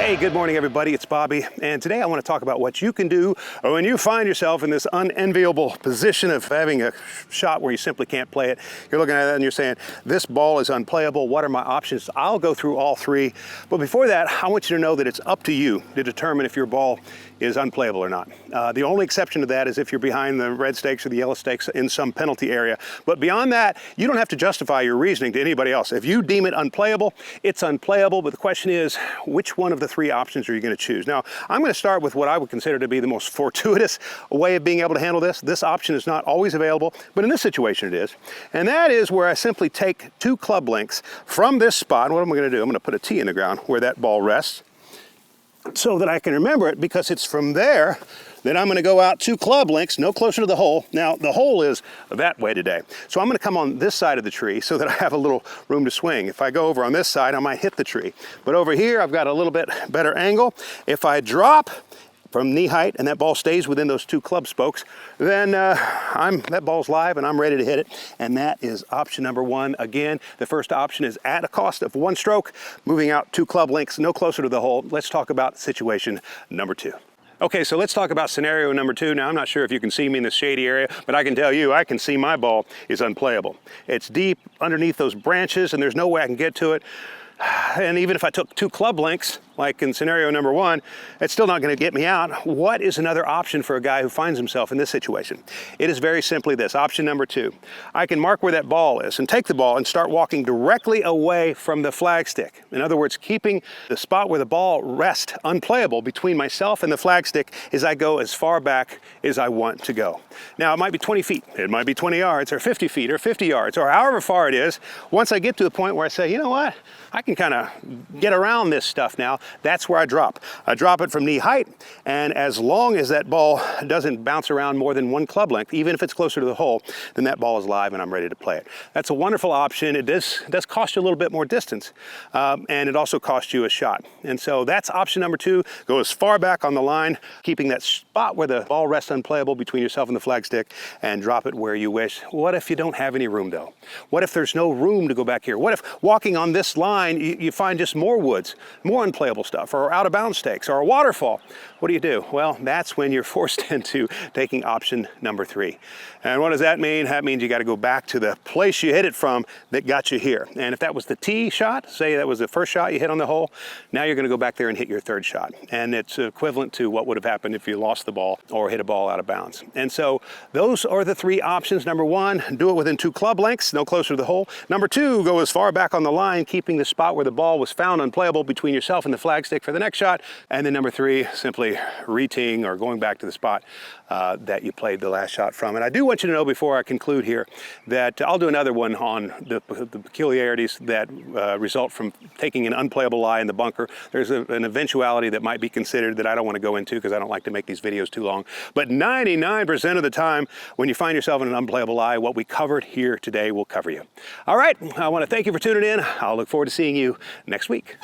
Hey, good morning everybody, it's Bobby, and today I want to talk about what you can do when you find yourself in this unenviable position of having a shot where you simply can't play it. You're looking at it and you're saying, this ball is unplayable, what are my options? I'll go through all three, but before that, I want you to know that it's up to you to determine if your ball is unplayable or not. The only exception to that is if you're behind the red stakes or the yellow stakes in some penalty area, but beyond that, you don't have to justify your reasoning to anybody else. If you deem it unplayable, it's unplayable, but the question is, which one of the three options are you going to choose? Now, I'm going to start with what I would consider to be the most fortuitous way of being able to handle this. This option is not always available, but in this situation it is. And that is where I simply take 2 club lengths from this spot. And what am I going to do? I'm going to put a tee in the ground where that ball rests so that I can remember it, because it's from there that I'm going to go out 2 club lengths, no closer to the hole. Now, the hole is that way today. So I'm going to come on this side of the tree so that I have a little room to swing. If I go over on this side, I might hit the tree. But over here, I've got a little bit better angle. If I drop from knee height and that ball stays within those 2 club spokes, then that ball's live and I'm ready to hit it. And that is option number 1. Again, the first option is at a cost of 1 stroke, moving out 2 club lengths, no closer to the hole. Let's talk about situation number 2. Okay, so let's talk about scenario number 2. Now, I'm not sure if you can see me in this shady area, but I can tell you, I can see my ball is unplayable. It's deep underneath those branches and there's no way I can get to it. And even if I took 2 club lengths, like in scenario number 1, it's still not going to get me out. What is another option for a guy who finds himself in this situation? It is very simply this, option number 2. I can mark where that ball is and take the ball and start walking directly away from the flagstick. In other words, keeping the spot where the ball rests unplayable between myself and the flagstick as I go as far back as I want to go. Now, it might be 20 feet, it might be 20 yards, or 50 feet, or 50 yards, or however far it is. Once I get to the point where I say, you know what, I can kind of get around this stuff now, that's where I drop. I drop it from knee height, and as long as that ball doesn't bounce around more than 1 club length, even if it's closer to the hole, then that ball is live and I'm ready to play it. That's a wonderful option. It does cost you a little bit more distance, and it also costs you a shot. And so that's option number 2. Go as far back on the line, keeping that spot where the ball rests unplayable between yourself and the flagstick, and drop it where you wish. What if you don't have any room though? What if there's no room to go back here? What if walking on this line, you find just more woods, more unplayable stuff, or out of bounds stakes, or a waterfall? What do? Well, that's when you're forced into taking option number 3. And what does that mean? That means you got to go back to the place you hit it from that got you here. And if that was the tee shot, say that was the first shot you hit on the hole, now you're going to go back there and hit your 3rd shot. And it's equivalent to what would have happened if you lost the ball or hit a ball out of bounds. And so those are the 3 options. Number 1, do it within 2 club lengths, no closer to the hole. Number 2, go as far back on the line, keeping the spot where the ball was found unplayable between yourself and the flagstick for the next shot. And then number 3, simply re-teeing or going back to the spot that you played the last shot from. And I do want you to know before I conclude here that I'll do another one on the peculiarities that result from taking an unplayable lie in the bunker. There's an eventuality that might be considered that I don't want to go into because I don't like to make these videos too long. But 99% of the time, when you find yourself in an unplayable lie, what we covered here today will cover you. All right, I want to thank you for tuning in. I'll look forward to seeing you next week.